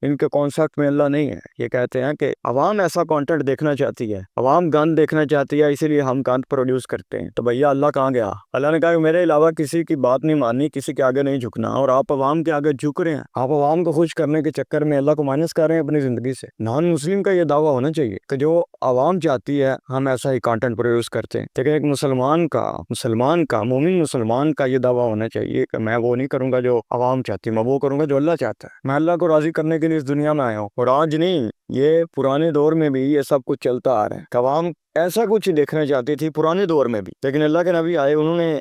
ان کے کانسیپٹ میں اللہ نہیں ہے. یہ کہتے ہیں کہ عوام ایسا کانٹینٹ دیکھنا چاہتی ہے, عوام گند دیکھنا چاہتی ہے, اسی لیے ہم گند پروڈیوس کرتے ہیں. تو بھیا اللہ کہاں گیا؟ اللہ نے کہا کہ میرے علاوہ کسی کی بات نہیں ماننی, کسی کے آگے نہیں جھکنا, اور آپ عوام کے آگے جھک رہے ہیں. آپ عوام کو خوش کرنے کے چکر میں اللہ کو مائنس کر رہے ہیں اپنی زندگی سے. نان مسلم کا یہ دعویٰ ہونا چاہیے کہ جو عوام چاہتی ہے ہم ایسا ہی کانٹینٹ پروڈیوس کرتے ہیں. لیکن ایک مسلمان کا مومن مسلمان کا یہ دعویٰ ہونا چاہیے کہ میں وہ نہیں کروں گا جو عوام چاہتی ہے, میں وہ کروں گا جو اللہ چاہتا ہے. میں اللہ کو راضی کرنے کے لیے اس دنیا میں آیا ہوں, اور آج نہیں, یہ پرانے دور میں بھی یہ سب کچھ چلتا آ رہا ہے. عوام ایسا کچھ دیکھنا چاہتی تھی پرانے دور میں بھی, لیکن اللہ کے نبی آئے, انہوں نے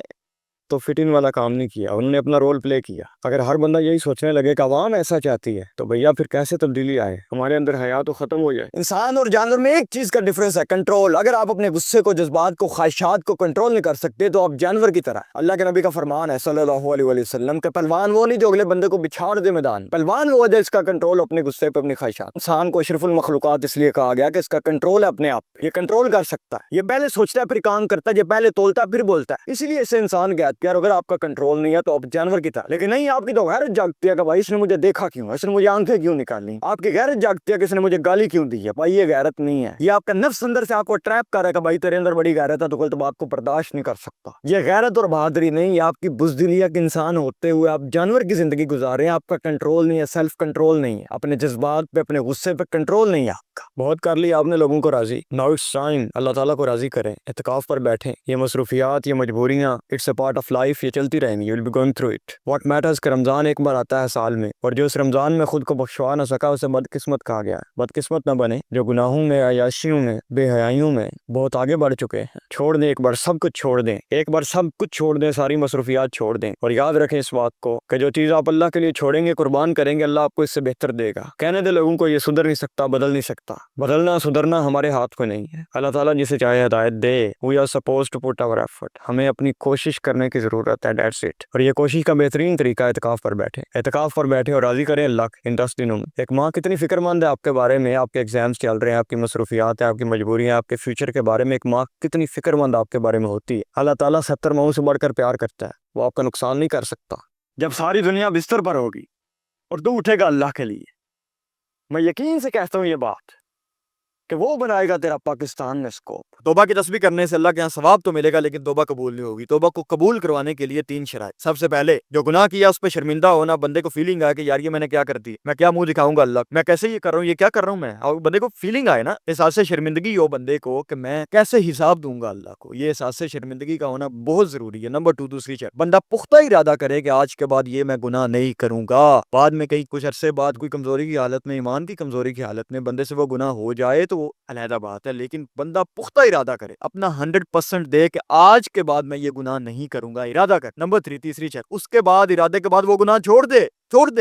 تو فٹ ان والا کام نہیں کیا, انہوں نے اپنا رول پلے کیا. اگر ہر بندہ یہی سوچنے لگے کہ عوام ایسا چاہتی ہے تو بھیا پھر کیسے تبدیلی آئے؟ ہمارے اندر حیا تو ختم ہو جائے. انسان اور جانور میں ایک چیز کا ڈفرنس ہے, کنٹرول. اگر آپ اپنے غصے کو, جذبات کو, خواہشات کو کنٹرول نہیں کر سکتے تو آپ جانور کی طرح. اللہ کے نبی کا فرمان ہے صلی اللہ علیہ وسلم کہ پہلوان وہ نہیں جو اگلے بندے کو بچھاڑ دے میدان, پہلوان وہ ہے اس کا کنٹرول اپنے غصے پہ, اپنی خواہشات. انسان کو اشرف المخلوقات اس لیے کہا گیا کہ اس کا کنٹرول ہے اپنے آپ پہ, یہ کنٹرول کر سکتا ہے, یہ پہلے سوچتا ہے پھر کام کرتا ہے, یہ پہلے تولتا ہے پھر بولتا ہے. اسی لیے اسے انسان کہتے ہیں اگر آپ کا کنٹرول نہیں ہے تو آپ جانور کی طرح. لیکن نہیں, آپ کی تو غیرت جاگتی ہے کہ بھائی اس نے مجھے دیکھا کیوں, اس نے مجھے آنکھیں کیوں نکالی. آپ کی غیرت جاگتی ہے کہ اس نے مجھے گالی کیوں دی ہے. بھائی یہ غیرت نہیں ہے, یہ آپ کا نفس اندر سے آپ کو ٹریپ کر رہا ہے کہ بھائی تیرے اندر بڑی غیرت ہے تو کل تو بات کو برداشت نہیں کر سکتا. یہ غیرت اور بہادری نہیں, یہ آپ کی بزدلی ہے کہ انسان ہوتے ہوئے آپ جانور کی زندگی گزار رہے ہیں. آپ کا کنٹرول نہیں ہے, سیلف کنٹرول نہیں ہے, اپنے جذبات پہ, اپنے غصے پہ کنٹرول نہیں ہے آپ کا. بہت کر لیا آپ نے لوگوں کو راضی. ناؤ اٹس ٹائم اللہ تعالیٰ کو راضی کریں, اعتکاف پر بیٹھیں. یہ مصروفیات, یہ مجبوریاں, it's a part of life, یہ چلتی رہیں گی. You will be going through it. What matters کہ رمضان ایک بار آتا ہے سال میں, اور جو اس رمضان میں خود کو بخشوا نہ سکا اسے بدقسمت کہا گیا ہے. بدقسمت نہ بنے جو گناہوں میں, عیاشیوں میں, بے حیائیوں میں بہت آگے بڑھ چکے ہیں. چھوڑ دیں ایک بار سب کچھ, چھوڑ دیں ایک بار سب کچھ, چھوڑ دیں ساری مصروفیات چھوڑ دیں, اور یاد رکھیں اس بات کو کہ جو چیز آپ اللہ کے لیے چھوڑیں گے, قربان کریں گے, اللہ آپ کو اس سے بہتر دے گا. کہنے دے لوگوں کو یہ سدھر نہیں سکتا, بدل نہیں سکتا. بدلنا سدھرنا ہمارے ہاتھ میں نہیں ہے. اللہ تعالیٰ جسے چاہے ہدایت دے. We are suppose to put our effort, ہمیں اپنی کوشش کرنے کی ضرورت ہے, دیٹس اٹ. اور یہ کوشش کا بہترین طریقہ اعتکاف پر بیٹھے, اعتکاف پر بیٹھے اور راضی کریں اللہ ان 10 دنوں میں. ایک ماں کتنی فکر مند ہے آپ کے بارے میں, آپ کے ایگزامز چل رہے ہیں, آپ کی مصروفیات ہیں, آپ کی مجبوریاں, آپ کے فیوچر کے بارے میں. ایک ماں کتنی فکر مند آپ کے بارے میں ہوتی ہے. اللہ تعالیٰ 70 ماؤں سے بڑھ کر پیار کرتا ہے, وہ آپ کا نقصان نہیں کر سکتا. جب ساری دنیا بستر پر ہوگی اور تو اٹھے گا اللہ کے لیے, میں یقین سے کہتا ہوں یہ بات کہ وہ بنائے گا تیرا پاکستان میں اسکوپ. توبہ کی تسبیح کرنے سے اللہ کے یہاں ثواب تو ملے گا, لیکن توبہ قبول نہیں ہوگی. توبہ کو قبول کروانے کے لیے 3 شرائط. سب سے پہلے جو گناہ کیا اس پہ شرمندہ ہونا, بندے کو فیلنگ آئے کہ یار یہ میں نے کیا کر دی, میں کیا منہ دکھاؤں گا اللہ, میں کیسے یہ کر رہا ہوں, یہ کیا کر رہا ہوں میں. اور بندے کو فیلنگ آئے نا, احساس شرمندگی ہو بندے کو کہ میں کیسے حساب دوں گا اللہ کو, یہ احساس شرمندگی کا ہونا بہت ضروری ہے. نمبر 2, دوسری شرط, بندہ پختہ ارادہ کرے کہ آج کے بعد یہ میں گناہ نہیں کروں گا. بعد میں کہیں کچھ عرصے بعد کوئی کمزوری کی حالت میں, ایمان کی کمزوری کی حالت میں بندے سے وہ گناہ ہو جائے تو وہ علیحدہ بات ہے, لیکن بندہ پختہ ارادہ کرے, اپنا 100% دے کہ آج کے بعد میں یہ گناہ نہیں کروں گا, ارادہ کر. نمبر 3, تیسری شرط, اس کے بعد ارادے کے بعد وہ گناہ چھوڑ دے,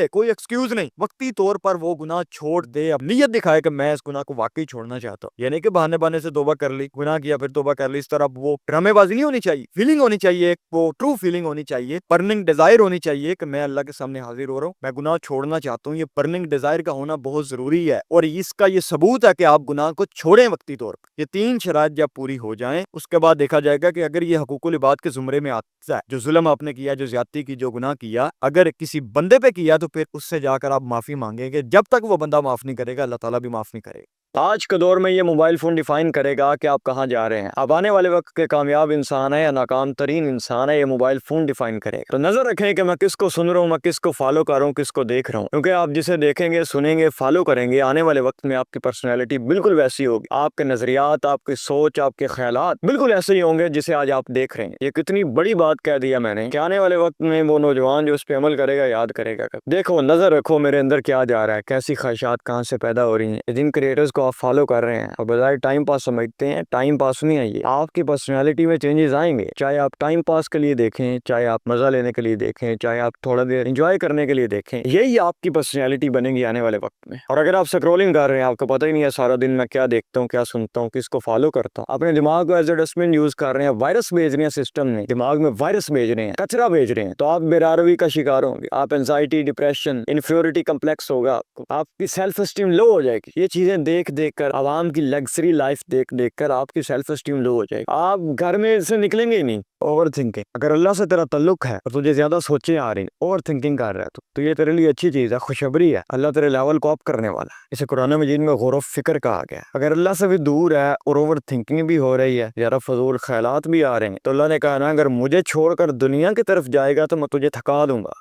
کوئی ایکسکیوز نہیں, وقتی طور پر وہ گناہ چھوڑ دے. اب نیت دکھائے کہ میں اس گناہ کو واقعی چھوڑنا چاہتا ہوں, یعنی کہ بہانے بہانے سے توبہ کر لی, گناہ کیا پھر توبہ کر لی, اس طرح وہ ڈرامے بازی نہیں ہونی چاہیے. فیلنگ ہونی چاہیے, وہ ٹرو فیلنگ ہونی چاہیے, برننگ ڈیزائر ہونی چاہیے کہ میں اللہ کے سامنے حاضر ہو رہا ہوں, میں گناہ چھوڑنا چاہتا ہوں. یہ برننگ ڈیزائر کا ہونا بہت ضروری ہے, اور اس کا یہ ثبوت ہے کہ آپ گناہ کو چھوڑیں وقتی طور پر. یہ 3 شرائط جب پوری ہو جائیں اس کے بعد دیکھا جائے گا کہ اگر یہ حقوق العباد کے زمرے میں آتا ہے, جو ظلم آپ نے کیا, جو زیادتی کی, جو گناہ کیا, اگر کسی بندے پہ کیا تو پھر اس سے جا کر آپ معافی مانگیں گے. جب تک وہ بندہ معاف نہیں کرے گا اللہ تعالیٰ بھی معاف نہیں کرے گا. آج کے دور میں یہ موبائل فون ڈیفائن کرے گا کہ آپ کہاں جا رہے ہیں. اب آنے والے وقت کے کامیاب انسان ہے یا ناکام ترین انسان ہے, یہ موبائل فون ڈیفائن کرے گا. تو نظر رکھیں کہ میں کس کو سن رہا ہوں, میں کس کو فالو کر رہا ہوں, کس کو دیکھ رہا ہوں, کیونکہ آپ جسے دیکھیں گے, سنیں گے, فالو کریں گے, آنے والے وقت میں آپ کی پرسنالٹی بالکل ویسی ہوگی. آپ کے نظریات, آپ کی سوچ, آپ کے خیالات بالکل ایسے ہی ہوں گے جسے آج آپ دیکھ رہے ہیں. یہ کتنی بڑی بات کہہ دیا میں نے کہ آنے والے وقت میں وہ نوجوان جو اس پہ عمل کرے گا یاد کرے گا. دیکھو, نظر رکھو میرے اندر کیا جا رہا ہے, کیسی خواہشات کہاں سے پیدا ہو رہی ہیں. جن کریٹرز کو آپ فالو کر رہے ہیں اور بظاہر ٹائم پاس سمجھتے ہیں, ٹائم پاس نہیں ہے یہ. آپ کی پرسنالٹی میں چینجز آئیں گے, چاہے آپ ٹائم پاس کے لیے دیکھیں, چاہے آپ مزہ لینے کے لیے دیکھیں, چاہے آپ تھوڑا دیر انجوائے کرنے کے لیے دیکھیں, یہی آپ کی پرسنالٹی بنے گی آنے والے وقت میں. اور اگر آپ سکرولنگ کر رہے ہیں, آپ کو پتہ ہی نہیں ہے سارا دن میں کیا دیکھتا ہوں, کیا سنتا ہوں, کس کو فالو کرتا ہوں, اپنے دماغ کو ایز اے ڈسٹبن یوز کر رہے ہیں, وائرس بھیج رہے ہیں سسٹم میں, دماغ میں وائرس بھیج رہے ہیں, کچرا بھیج رہے ہیں, تو آپ بے روی کا شکار ہوں گے. آپ اینزائٹی, ڈپریشن, انفیریورٹی کمپلیکس ہوگا, آپ کی سیلف اسٹیم لو ہو جائے گی. یہ چیزیں دیکھ دیکھ کر، عوام کی لگژری لائف دیکھ کر آپ کی سیلف اسٹیم لو ہو جائے گی، آپ گھر میں سے نکلیں گے ہی نہیں۔ اوور تھنکنگ، اگر اللہ سے تیرا تعلق ہے اور تجھے زیادہ سوچیں آ رہی، اوور تھنکنگ کر رہا ہے تو یہ تیرے لیے اچھی چیز ہے، خوشخبری ہے، اللہ تیرے لیول کو اپ کرنے والا ہے۔ اسے قرآن مجید میں غور و فکر کہا گیا۔ اگر اللہ سے بھی دور ہے اور اوور تھنکنگ بھی ہو رہی ہے، زیادہ فضول خیالات بھی آ رہے ہیں، تو اللہ نے کہا نا اگر مجھے چھوڑ کر دنیا کی طرف جائے گا تو میں تجھے تھکا دوں گا،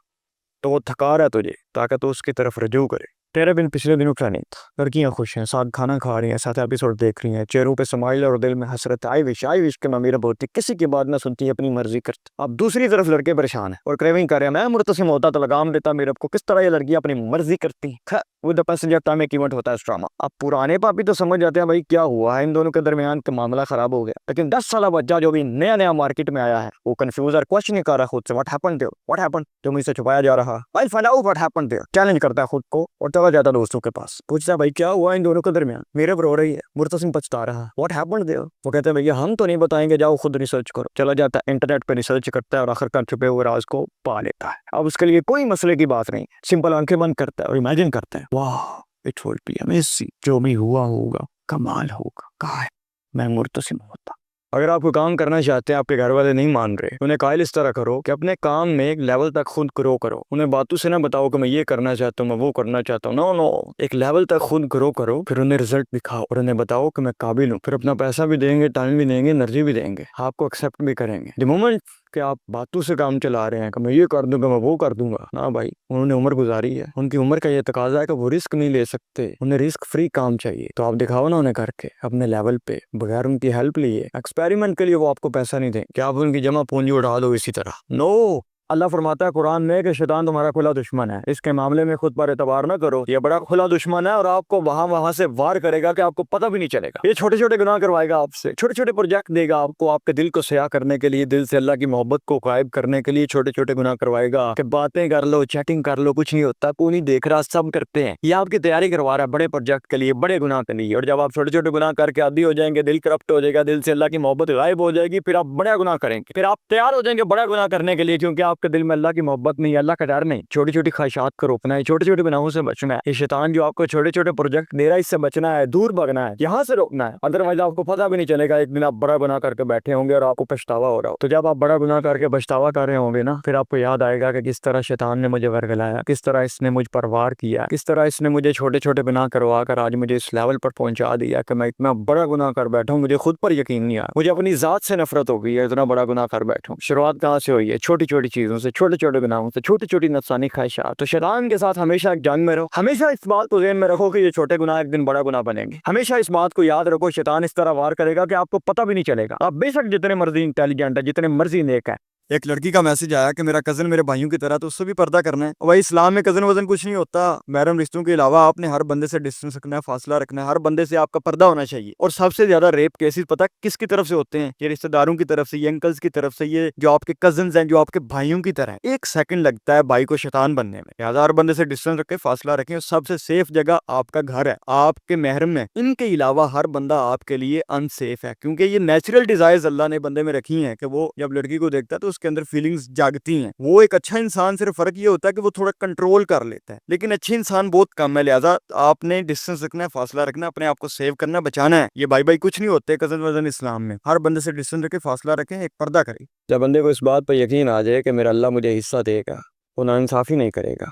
تو وہ تھکا رہا ہے تجھے تاکہ تو اس کی طرف رجوع کرے۔ تیرے بن پچھلے دنوں کیا نہیں تھا، لڑکیاں خوش ہیں، ساتھ کھانا کھا رہی ہیں، ساتھ ایپیسوڈ دیکھ رہی ہیں، چہروں پہ سمائل اور دل میں حسرت، آئی وش کہ میں میرا بہت کسی کی بات نہ سنتی، اپنی مرضی کرتی۔ اب دوسری طرف لڑکے پریشان ہیں اور کریونگ کر رہے ہیں، میں مرتسم ہوتا تو لگام دیتا میرے کو، کس طرح یہ لڑکی اپنی مرضی کرتی ہیں۔ وہ دا پیسنجر ٹائم ایک ایونٹ ہوتا ہے اس ڈرامہ۔ اب پرانے پاپی تو سمجھ جاتے ہیں بھائی کیا ہوا ہے ان دونوں کے درمیان، کہ معاملہ خراب ہو گیا، لیکن 10 سالہ بچہ جو بھی نیا مارکیٹ میں آیا ہے وہ کنفیوز اور کوشچن کر رہا ہے خود سے، واٹ ہیپن جو مجھ سے چھپایا جا رہا، I'll find out what happened there، challenge کرتا ہے خود کو اور چلا جاتا ہے دوستوں کے پاس، پوچھتا ہے بھائی کیا ہوا ان دونوں کے درمیان، میرے پر ہو رہی ہے، مرتسم پچھتا رہا، واٹ ہیپنڈ دیئر، وہ کہتے ہیں بھیا ہم تو نہیں بتائیں گے، جاؤ خود ریسرچ کرو، چلا جاتا ہے انٹرنیٹ پہ ریسرچ کرتا ہے اور آخر کار چھپے ہوئے راز کو پا لیتا ہے۔ اب اس کے لیے کوئی مسئلے کی بات نہیں، سمپل آنکھیں بند کرتا ہے اور امیجن کرتا ہے، واہ اٹ ول بی امیزنگ، جو بھی ہوا ہوگا کمال ہوگا، کہا ہے میں مرتسم ہوتا۔ اگر آپ کو کام کرنا چاہتے ہیں، آپ کے گھر والے نہیں مان رہے، انہیں قائل اس طرح کرو کہ اپنے کام میں ایک لیول تک خود گرو کرو، انہیں باتوں سے نہ بتاؤ کہ میں یہ کرنا چاہتا ہوں، میں وہ کرنا چاہتا ہوں، نو، ایک لیول تک خود گرو کرو، پھر انہیں رزلٹ دکھاؤ اور انہیں بتاؤ کہ میں قابل ہوں، پھر اپنا پیسہ بھی دیں گے، ٹائم بھی دیں گے، انرجی بھی دیں گے، آپ کو ایکسیپٹ بھی کریں گے۔ دی مومنٹ کہ آپ باتوں سے کام چلا رہے ہیں کہ میں یہ کر دوں گا، میں وہ کر دوں گا، نہ بھائی، انہوں نے عمر گزاری ہے، ان کی عمر کا یہ تقاضا ہے کہ وہ رسک نہیں لے سکتے، انہیں رسک فری کام چاہیے، تو آپ دکھاؤ نا انہیں کر کے اپنے لیول پہ، بغیر ان کی ہیلپ لیے، ایکسپیریمنٹ کے لیے وہ آپ کو پیسہ نہیں دیں کہ آپ ان کی جمع پونجی اڑا دو اسی طرح، نو۔ اللہ فرماتا ہے قرآن میں کہ شیطان تمہارا کھلا دشمن ہے، اس کے معاملے میں خود پر اعتبار نہ کرو، یہ بڑا کھلا دشمن ہے اور آپ کو وہاں سے وار کرے گا کہ آپ کو پتہ بھی نہیں چلے گا، یہ چھوٹے چھوٹے گناہ کروائے گا آپ سے، چھوٹے چھوٹے پروجیکٹ دے گا آپ کو، آپ کے دل کو سیاہ کرنے کے لیے، دل سے اللہ کی محبت کو غائب کرنے کے لیے چھوٹے چھوٹے گناہ کروائے گا کہ باتیں کر لو، چیٹنگ کر لو، کچھ نہیں ہوتا، کوئی نہیں دیکھ رہا، سب کرتے ہیں، یہ آپ کی تیاری کروا رہا ہے بڑے پروجیکٹ کے لیے، بڑے گناہ کے لیے، اور جب آپ چھوٹے چھوٹے گناہ کر کے عادی ہو جائیں گے، دل کرپٹ ہو جائے گا، دل سے اللہ کی محبت غائب ہو جائے گی، پھر آپ بڑا گناہ کریں گے، پھر آپ تیار ہو جائیں گے بڑا گناہ کرنے کے لیے، کیونکہ آپ کے دل میں اللہ کی محبت نہیں، اللہ کا ڈر نہیں، چھوٹی چھوٹی خواہشات کو روکنا ہے، چھوٹے چھوٹے گناہوں سے بچنا ہے، یہ شیطان جو آپ کو چھوٹے چھوٹے پروجیکٹ دے رہا ہے اس سے بچنا ہے، دور بھگنا ہے، یہاں سے روکنا ہے، ادروائز آپ کو پتہ بھی نہیں چلے گا، ایک دن آپ بڑا گناہ کر کے بیٹھے ہوں گے اور آپ کو پچھتاوا ہو رہا ہو، تو جب آپ بڑا گناہ کر کے پچھتاوا کر رہے ہوں گے نا، پھر آپ کو یاد آئے گا کہ کس طرح شیطان نے مجھے ورگلایا، کس طرح اس نے مجھ پر وار کیا، کس طرح اس نے مجھے چھوٹے چھوٹے گناہ کروا کر آج مجھے اس لیول پر پہنچا دیا کہ میں اتنا بڑا گناہ کر بیٹھا ہوں، مجھے خود پر یقین نہیں آیا، مجھے اپنی ذات سے نفرت ہو گئی ہے، اتنا بڑا گناہ کر بیٹھا ہوں۔ شروعات کہاں سے ہوئی ہے؟ چھوٹی چھوٹی چیزوں سے، چھوٹے چھوٹے گناہوں سے، چھوٹی چھوٹی نفسانی خواہشات۔ تو شیطان کے ساتھ ہمیشہ ایک جنگ میں رہو، ہمیشہ اس بات کو ذہن میں رکھو کہ یہ چھوٹے گناہ ایک دن بڑا گناہ بنیں گے، ہمیشہ اس بات کو یاد رکھو، شیطان اس طرح وار کرے گا کہ آپ کو پتہ بھی نہیں چلے گا، آپ بے شک جتنے مرضی انٹیلیجنٹ ہے، جتنے مرضی نیک ہے۔ ایک لڑکی کا میسج آیا کہ میرا کزن میرے بھائیوں کی طرح، تو اس سے بھی پردہ کرنا ہے، بھائی اسلام میں کزن وزن کچھ نہیں ہوتا، محرم رشتوں کے علاوہ آپ نے ہر بندے سے ڈسٹینس رکھنا ہے، فاصلہ رکھنا ہے، ہر بندے سے آپ کا پردہ ہونا چاہیے، اور سب سے زیادہ ریپ کیسز پتہ کس کی طرف سے ہوتے ہیں؟ یہ رشتہ داروں کی طرف سے، یہ انکلز کی طرف سے، یہ جو آپ کے کزنز ہیں، جو آپ کے بھائیوں کی طرح ہیں۔ ایک سیکنڈ لگتا ہے بھائی کو شیطان بننے میں، لہٰذا ہر بندے سے ڈسٹینس رکھیں، فاصلہ رکھیں، اور سب سے سیف جگہ آپ کا گھر ہے، آپ کے محرم ہے، ان کے علاوہ ہر بندہ آپ کے لیے ان سیف ہے، کیونکہ یہ نیچرل ڈیزائرز اللہ نے بندے میں رکھی ہیں کہ وہ جب لڑکی کو دیکھتا ہے تو اس کے اندر فیلنگز جاگتی ہیں۔ وہ ایک اچھا انسان، صرف فرق یہ ہوتا ہے کہ وہ تھوڑا کنٹرول کر لیتا ہے، لیکن اچھے انسان بہت کم ہے، لہٰذا آپ نے ڈسٹینس رکھنا ہے، فاصلہ رکھنا ہے، اپنے آپ کو سیو کرنا، بچانا ہے۔ یہ بائی کچھ نہیں ہوتے کزن وزن اسلام میں، ہر بندے سے ڈسٹینس رکھیں، فاصلہ رکھیں، ایک پردہ کریں۔ جب بندے کو اس بات پہ یقین آ جائے کہ میرا اللہ مجھے حصہ دے گا، وہ ناانصافی نہیں کرے گا،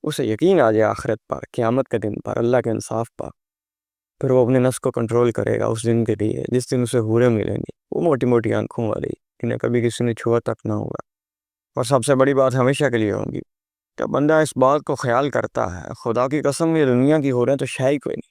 اسے یقین آ جائے آخرت پر، قیامت کے دن پر، اللہ کے انصاف پر، پھر وہ اپنے نفس کو کنٹرول کرے گا اس دن کے لیے جس دن اسے حوریں ملیں گی، وہ موٹی موٹی آنکھوں والی، انہیں کبھی کسی نے چھوا تک نہ ہوگا، اور سب سے بڑی بات ہمیشہ کے لیے ہوگی۔ جب بندہ اس بات کو خیال کرتا ہے، خدا کی قسم یہ دنیا کی ہو رہے ہیں تو شے ہی کوئی نہیں،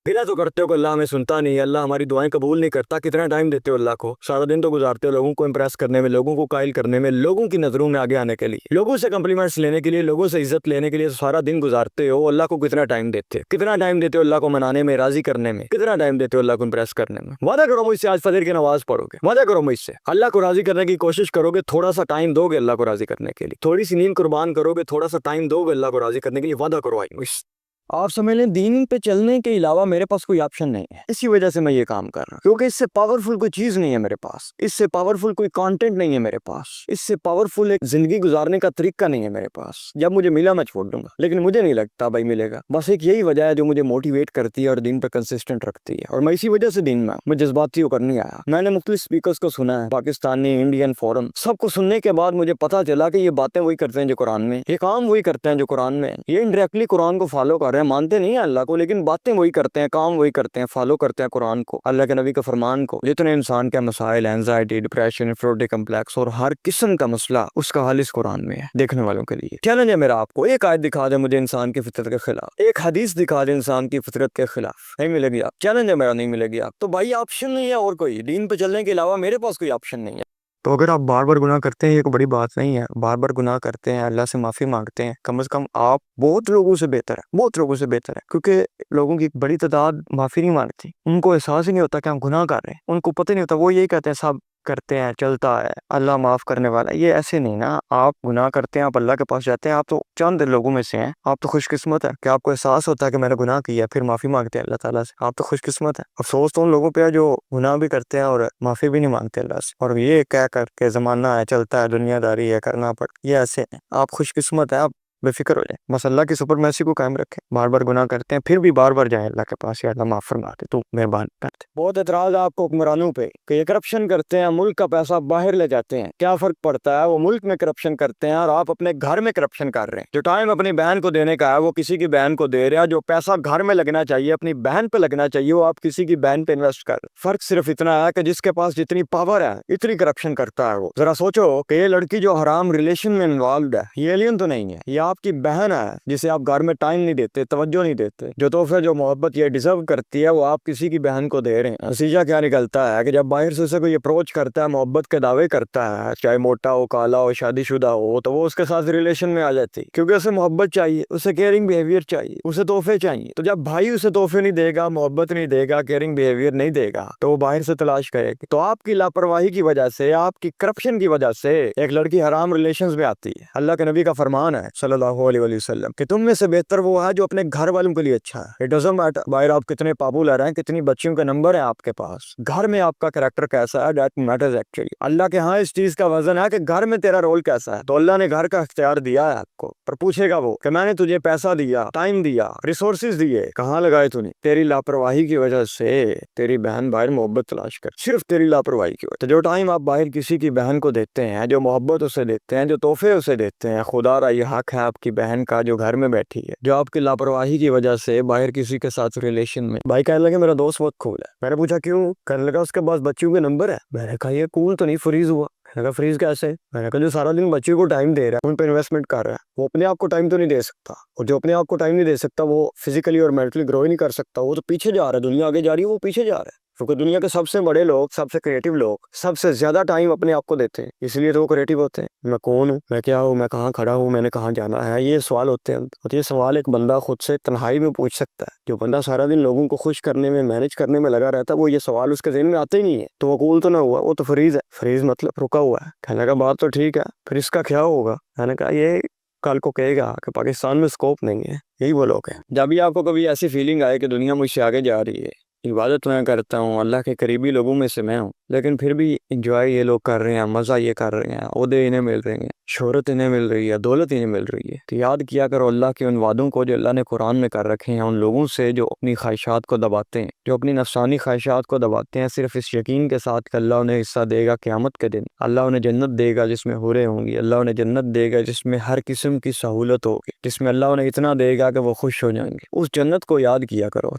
گلا تو کرتے ہو کہ اللہ ہمیں سنتا نہیں ہے، اللہ ہماری دعائیں قبول نہیں کرتا، کتنا ٹائم دیتے ہو اللہ کو، سارا دن تو گزارتے ہو لوگوں کو امپریس کرنے میں، لوگوں کو قائل کرنے میں، لوگوں کی نظروں میں آگے آنے کے لیے، لوگوں سے کمپلیمنٹس لینے کے لیے، لوگوں سے عزت لینے کے لیے سارا دن گزارتے ہو، اللہ کو کتنا ٹائم دیتے ہو، کتنا ٹائم دیتے ہو اللہ کو منانے میں، راضی کرنے میں، کتنا ٹائم دیتے ہو اللہ کو امپریس کرنے میں؟ وعدہ کرو مجھ سے آج فجر کی نماز پڑھو گے، وعدہ کرو مجھ سے اللہ کو راضی کرنے کی کوشش کرو گے، تھوڑا سا ٹائم دو گے اللہ کو راضی کرنے کے لیے، تھوڑی سی نیند قربان کرو گے، تھوڑا سا ٹائم دو گے اللہ کو راضی کرنے کے لیے، وعدہ کرو آئی مجھ سے۔ آپ سمجھ لیں دین پہ چلنے کے علاوہ میرے پاس کوئی آپشن نہیں ہے، اسی وجہ سے میں یہ کام کر رہا ہوں، کیونکہ اس سے پاورفل کوئی چیز نہیں ہے میرے پاس، اس سے پاورفل کوئی کانٹینٹ نہیں ہے میرے پاس، اس سے پاورفل ایک زندگی گزارنے کا طریقہ نہیں ہے میرے پاس۔ جب مجھے ملا میں چھوڑ دوں گا، لیکن مجھے نہیں لگتا بھائی ملے گا۔ بس ایک یہی وجہ ہے جو مجھے موٹیویٹ کرتی ہے اور دین پہ کنسسٹنٹ رکھتی ہے، اور میں اسی وجہ سے دین میں جذباتی ہو کر نہیں آیا۔ میں نے مختلف اسپیکرز کو سنا ہے، پاکستانی، انڈین، فورن، سب کو سننے کے بعد مجھے پتا چلا کہ یہ باتیں وہی کرتے ہیں جو قرآن میں، یہ کام وہی کرتے ہیں جو قرآن میں، یہ انڈائریکٹلی قرآن کو فالو کر رہے ہیں، مانتے نہیں ہیں اللہ کو، لیکن باتیں وہی کرتے ہیں، کام وہی کرتے ہیں، فالو کرتے ہیں قرآن کو، اللہ کے نبی کے فرمان کو۔ جتنے انسان کے مسائل، اینزائٹی، ڈپریشن، انفیریٹی کمپلیکس اور ہر قسم کا مسئلہ، اس کا حل اس قرآن میں ہے دیکھنے والوں کے لیے۔ چیلنج ہے میرا آپ کو، ایک آیت دکھا دے مجھے انسان کی فطرت کے خلاف، ایک حدیث دکھا دے انسان کی فطرت کے خلاف، نہیں ملے گی آپ۔ چیلنج ہے میرا، نہیں ملے گی آپ۔ تو بھائی آپشن نہیں ہے اور کوئی، دین پہ چلنے کے علاوہ میرے پاس کوئی آپشن نہیں ہے۔ تو اگر آپ بار بار گناہ کرتے ہیں، یہ کوئی بڑی بات نہیں ہے، بار بار گناہ کرتے ہیں، اللہ سے معافی مانگتے ہیں، کم از کم آپ بہت لوگوں سے بہتر ہے، بہت لوگوں سے بہتر ہے، کیونکہ لوگوں کی ایک بڑی تعداد معافی نہیں مانگتی، ان کو احساس ہی نہیں ہوتا کہ ہم گناہ کر رہے ہیں، ان کو پتہ نہیں ہوتا، وہ یہی کہتے ہیں سب کرتے ہیں، چلتا ہے، اللہ معاف کرنے والا ہے۔ یہ ایسے نہیں نا، آپ گناہ کرتے ہیں، آپ اللہ کے پاس جاتے ہیں، آپ تو چند لوگوں میں سے ہیں، آپ تو خوش قسمت ہے کہ آپ کو احساس ہوتا ہے کہ میں نے گناہ کیا، پھر معافی مانگتے ہیں اللہ تعالیٰ سے، آپ تو خوش قسمت ہے۔ افسوس تو ان لوگوں پہ ہے جو گناہ بھی کرتے ہیں اور معافی بھی نہیں مانگتے اللہ سے، اور یہ کہہ کر کے زمانہ ہے، چلتا ہے، دنیا داری ہے، کرنا پڑ، یہ ایسے ہیں۔ آپ خوش قسمت ہے، آپ بے فکر ہو جائیں، بس اللہ کی سپرمیسی کو قائم رکھیں، بار بار گناہ کرتے ہیں پھر بھی بار بار جائیں اللہ کے پاس، یا اللہ معاف فرما دے تو مہربان کرتے۔ بہت اعتراض ہے آپ کو حکمرانوں پہ کہ یہ کرپشن کرتے ہیں، ملک کا پیسہ باہر لے جاتے ہیں، کیا فرق پڑتا ہے؟ وہ ملک میں کرپشن کرتے ہیں اور آپ اپنے گھر میں کرپشن کر رہے ہیں۔ جو ٹائم اپنی بہن کو دینے کا ہے وہ کسی کی بہن کو دے رہے ہیں، جو پیسہ گھر میں لگنا چاہیے، اپنی بہن پہ لگنا چاہیے، وہ آپ کسی کی بہن پہ انویسٹ کر رہے ہیں۔ فرق صرف اتنا ہے کہ جس کے پاس جتنی پاور ہے اتنی کرپشن کرتا ہے وہ۔ ذرا سوچو کہ یہ لڑکی جو حرام ریلیشن میں انوالوڈ ہے، یہ ایلین تو نہیں ہے، یہ آپ کی بہن ہے جسے آپ گھر میں ٹائم نہیں دیتے، توجہ نہیں دیتے، جو تحفے جو محبت یہ ڈیزرو کرتی ہے وہ آپ کسی کی بہن کو دے رہے ہیں۔ نتیجہ کیا نکلتا ہے کہ جب باہر سے اسے کوئی اپروچ کرتا ہے، محبت کے دعوے کرتا ہے، چاہے موٹا ہو، کالا ہو، شادی شدہ ہو، تو وہ اس کے ساتھ ریلیشن میں آ جاتی، کیونکہ اسے محبت چاہیے، اسے کیئرنگ بیہیویئر چاہیے، اسے تحفے چاہیے۔ تو جب بھائی اسے تحفے نہیں دے گا، محبت نہیں دے گا، کیئرنگ بیہیویئر نہیں دے گا، تو وہ باہر سے تلاش کرے گی۔ تو آپ کی لاپرواہی کی وجہ سے، آپ کی کرپشن کی وجہ سے ایک لڑکی حرام ریلیشنز میں آتی ہے۔ اللہ کے نبی کا فرمان ہے صلی اللہ علیہ وسلم کہ تم میں سے بہتر وہ ہے جو اپنے گھر والوں کے لیے اچھا ہے۔ اٹ ڈزنٹ میٹر باہر آپ کتنے پاپولر ہیں، کتنی بچیوں کے نمبر ہیں آپ کے پاس، گھر میں آپ کا کریکٹر کیسا ہے، دیٹ میٹرز ایکچولی۔ اللہ کے ہاں اس چیز کا وزن ہے کہ گھر میں تیرا رول کیسا ہے۔ تو اللہ نے گھر کا اختیار دیا ہے آپ کو، پر پوچھے گا وہ کہ میں نے تجھے پیسہ دیا، ٹائم دیا، ریسورسز دیے، کہاں لگائے تو نے؟ تیری لاپرواہی کی وجہ سے تیری بہن باہر محبت تلاش کر، صرف تیری لاپرواہی کی وجہ۔ تو جو ٹائم آپ باہر کسی کی بہن کو دیتے ہیں، جو محبت اسے دیتے ہیں، جو تحفے اسے دیتے ہیں، خدا را یہ حق ہے آپ کی بہن کا جو گھر میں بیٹھی ہے، جو آپ کی لاپرواہی کی وجہ سے باہر کسی کے ساتھ ریلیشن میں۔ بھائی کہنے لگے میرا دوست بہت کول ہے، میں نے پوچھا کیوں؟ کہنے لگا اس کے پاس بچیوں کے نمبر ہے۔ میں نے کہا یہ کول تو نہیں، فریز ہوا۔ میں نے کہا فریز کیسے؟ میں نے کہا جو سارا دن بچیوں کو ٹائم دے رہا ہے، ان پہ انویسٹمنٹ کر رہا ہے، وہ اپنے آپ کو ٹائم تو نہیں دے سکتا، اور جو اپنے آپ کو ٹائم نہیں دے سکتا وہ فزیکلی اور مینٹلی گرو ہی نہیں کر سکتا، وہ تو پیچھے جا رہا ہے، دنیا آگے جا رہی ہے، وہ پیچھے جا رہا ہے، کیونکہ دنیا کے سب سے بڑے لوگ، سب سے کریٹو لوگ، سب سے زیادہ ٹائم اپنے آپ کو دیتے ہیں، اس لیے تو وہ کریٹو ہوتے ہیں۔ میں کون ہوں، میں کیا ہوں، میں کہاں کھڑا ہوں، میں نے کہاں جانا ہے، یہ سوال ہوتے ہیں۔ اور یہ سوال ایک بندہ خود سے تنہائی میں پوچھ سکتا ہے۔ جو بندہ سارا دن لوگوں کو خوش کرنے میں، مینج کرنے میں لگا رہتا ہے، وہ یہ سوال اس کے ذہن میں آتے ہی نہیں ہے، تو وہ قول تو نہ ہوا، وہ تو فریز ہے۔ فریز مطلب رکا ہوا ہے۔ کہنے لگا بات تو ٹھیک ہے، پھر اس کا کیا ہوگا؟ میں نے کہا یہ کل کو کہے گا کہ پاکستان میں سکوپ نہیں ہے، یہی وہ لوگ ہیں۔ جب بھی آپ کو کبھی ایسی فیلنگ آئے کہ دنیا مجھ سے آگے جا رہی ہے، عبادت میں کرتا ہوں، اللہ کے قریبی لوگوں میں سے میں ہوں، لیکن پھر بھی انجوائے یہ لوگ کر رہے ہیں، مزہ یہ کر رہے ہیں، عہدے انہیں مل رہے ہیں، شہرت انہیں مل رہی ہے، دولت انہیں مل رہی ہے، تو یاد کیا کرو اللہ کے ان وعدوں کو جو اللہ نے قرآن میں کر رکھے ہیں، ان لوگوں سے جو اپنی خواہشات کو دباتے ہیں، جو اپنی نفسانی خواہشات کو دباتے ہیں، صرف اس یقین کے ساتھ کہ اللہ انہیں حصہ دے گا قیامت کے دن، اللہ انہیں جنت دے گا جس میں حوریں ہوں گی، اللہ انہیں جنت دے گا جس میں ہر قسم کی سہولت ہوگی، جس میں اللہ انہیں اتنا دے گا کہ وہ خوش ہو جائیں گے۔ اس جنت کو یاد کیا کرو۔